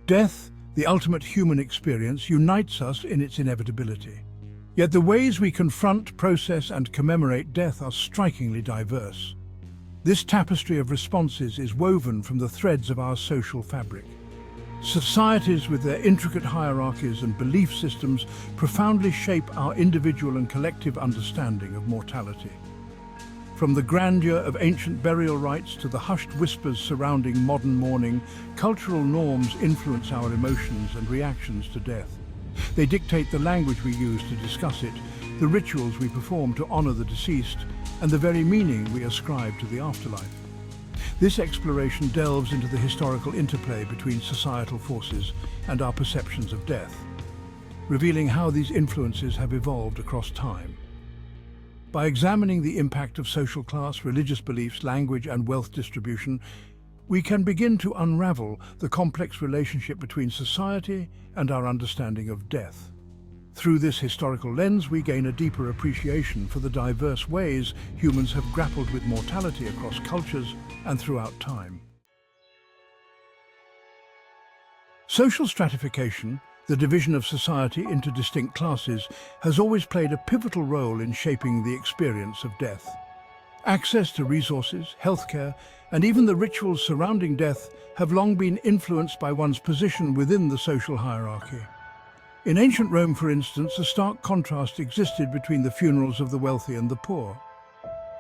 Death, the ultimate human experience, unites us in its inevitability. Yet the ways we confront, process, and commemorate death are strikingly diverse. This tapestry of responses is woven from the threads of our social fabric. Societies with their intricate hierarchies and belief systems profoundly shape our individual and collective understanding of mortality. From the grandeur of ancient burial rites to the hushed whispers surrounding modern mourning, cultural norms influence our emotions and reactions to death. They dictate the language we use to discuss it, the rituals we perform to honor the deceased, and the very meaning we ascribe to the afterlife. This exploration delves into the historical interplay between societal forces and our perceptions of death, revealing how these influences have evolved across time. By examining the impact of social class, religious beliefs, language, and wealth distribution, we can begin to unravel the complex relationship between society and our understanding of death. Through this historical lens, we gain a deeper appreciation for the diverse ways humans have grappled with mortality across cultures and throughout time. Social stratification, the division of society into distinct classes, has always played a pivotal role in shaping the experience of death. Access to resources, healthcare, and even the rituals surrounding death have long been influenced by one's position within the social hierarchy. In ancient Rome, for instance, a stark contrast existed between the funerals of the wealthy and the poor.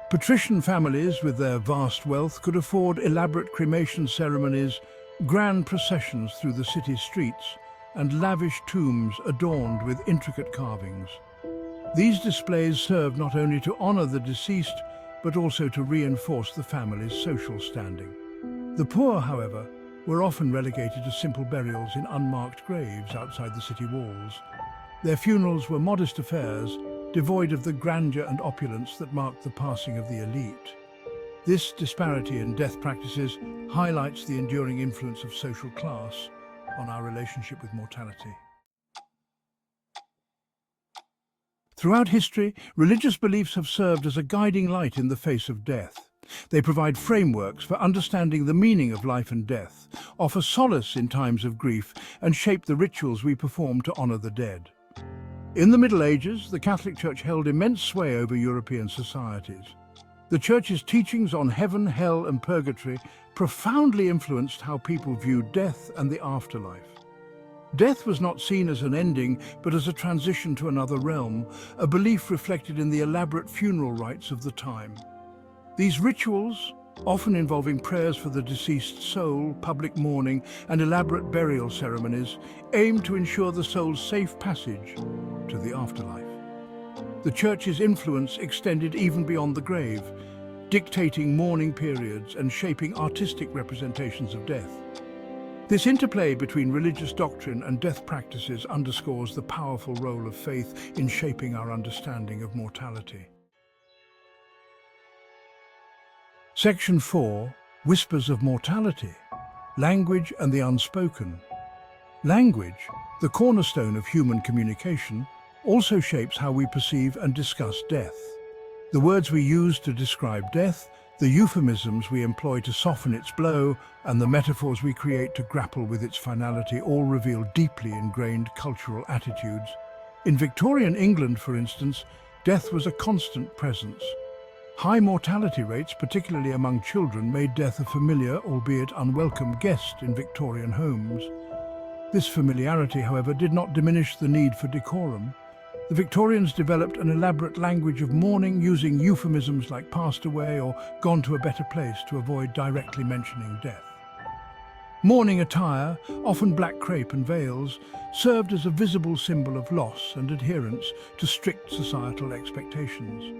Patrician families with their vast wealth could afford elaborate cremation ceremonies, grand processions through the city streets, and lavish tombs adorned with intricate carvings. These displays served not only to honor the deceased, but also to reinforce the family's social standing. The poor, however, were often relegated to simple burials in unmarked graves outside the city walls. Their funerals were modest affairs, devoid of the grandeur and opulence that marked the passing of the elite. This disparity in death practices highlights the enduring influence of social class on our relationship with mortality. Throughout history, religious beliefs have served as a guiding light in the face of death. They provide frameworks for understanding the meaning of life and death, offer solace in times of grief, and shape the rituals we perform to honor the dead. In the Middle Ages, the Catholic Church held immense sway over European societies. The Church's teachings on heaven, hell, and purgatory profoundly influenced how people viewed death and the afterlife. Death was not seen as an ending, but as a transition to another realm, a belief reflected in the elaborate funeral rites of the time. These rituals, often involving prayers for the deceased soul, public mourning, and elaborate burial ceremonies, aimed to ensure the soul's safe passage to the afterlife. The Church's influence extended even beyond the grave, dictating mourning periods and shaping artistic representations of death. This interplay between religious doctrine and death practices underscores the powerful role of faith in shaping our understanding of mortality. Section 4. Whispers of Mortality. Language and the Unspoken. Language, the cornerstone of human communication, also shapes how we perceive and discuss death. The words we use to describe death, the euphemisms we employ to soften its blow, and the metaphors we create to grapple with its finality all reveal deeply ingrained cultural attitudes. In Victorian England, for instance, death was a constant presence. High mortality rates, particularly among children, made death a familiar, albeit unwelcome, guest in Victorian homes. This familiarity, however, did not diminish the need for decorum. The Victorians developed an elaborate language of mourning, using euphemisms like passed away or gone to a better place to avoid directly mentioning death. Mourning attire, often black crepe and veils, served as a visible symbol of loss and adherence to strict societal expectations.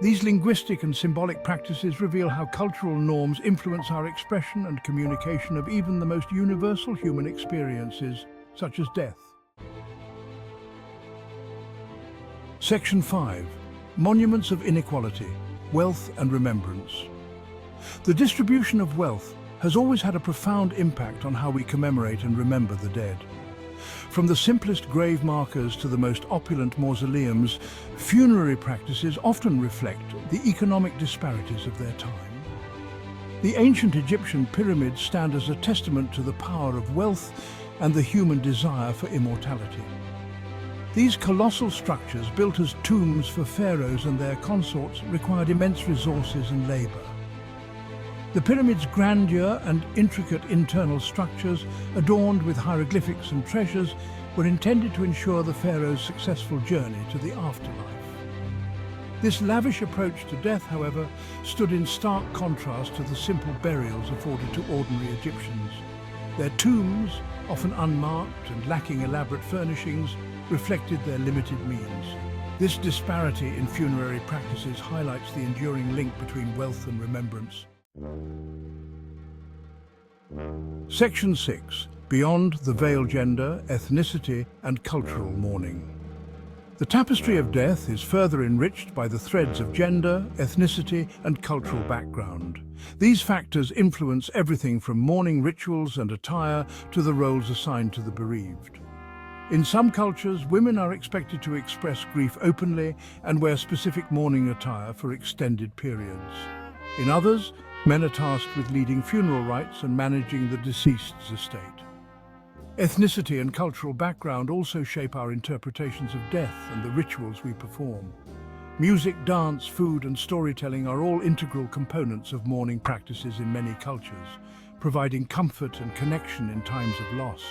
These linguistic and symbolic practices reveal how cultural norms influence our expression and communication of even the most universal human experiences, such as death. Section 5. Monuments of Inequality, Wealth and Remembrance. The distribution of wealth has always had a profound impact on how we commemorate and remember the dead. From the simplest grave markers to the most opulent mausoleums, funerary practices often reflect the economic disparities of their time. The ancient Egyptian pyramids stand as a testament to the power of wealth, and the human desire for immortality. These colossal structures, built as tombs for pharaohs and their consorts, required immense resources and labor. The pyramid's grandeur and intricate internal structures, adorned with hieroglyphics and treasures, were intended to ensure the pharaoh's successful journey to the afterlife. This lavish approach to death, however, stood in stark contrast to the simple burials afforded to ordinary Egyptians. Their tombs, often unmarked and lacking elaborate furnishings, reflected their limited means. This disparity in funerary practices highlights the enduring link between wealth and remembrance. Section 6. Beyond the veil: gender, ethnicity, and cultural mourning. The tapestry of death is further enriched by the threads of gender, ethnicity, and cultural background. These factors influence everything from mourning rituals and attire to the roles assigned to the bereaved. In some cultures, women are expected to express grief openly and wear specific mourning attire for extended periods. In others, men are tasked with leading funeral rites and managing the deceased's estate. Ethnicity and cultural background also shape our interpretations of death and the rituals we perform. Music, dance, food, and storytelling are all integral components of mourning practices in many cultures, providing comfort and connection in times of loss.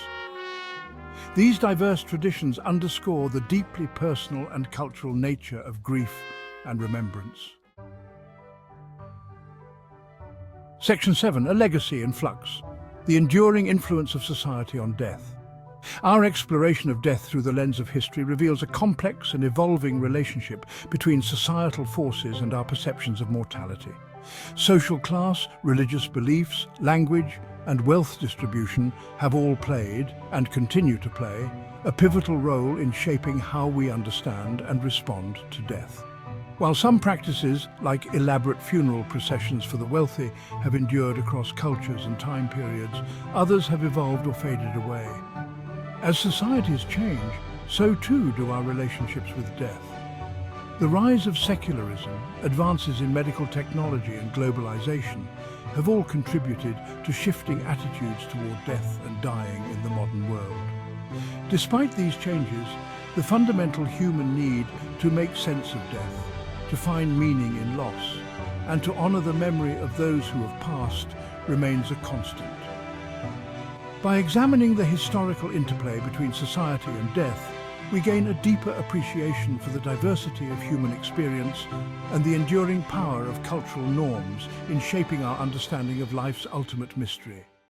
These diverse traditions underscore the deeply personal and cultural nature of grief and remembrance. Section 7. A legacy in flux. The enduring influence of society on death. Our exploration of death through the lens of history reveals a complex and evolving relationship between societal forces and our perceptions of mortality. Social class, religious beliefs, language, and wealth distribution have all played, and continue to play, a pivotal role in shaping how we understand and respond to death. While some practices, like elaborate funeral processions for the wealthy, have endured across cultures and time periods, others have evolved or faded away. As societies change, so too do our relationships with death. The rise of secularism, advances in medical technology, and globalization have all contributed to shifting attitudes toward death and dying in the modern world. Despite these changes, the fundamental human need to make sense of death, to find meaning in loss, and to honor the memory of those who have passed remains a constant. By examining the historical interplay between society and death, we gain a deeper appreciation for the diversity of human experience and the enduring power of cultural norms in shaping our understanding of life's ultimate mystery.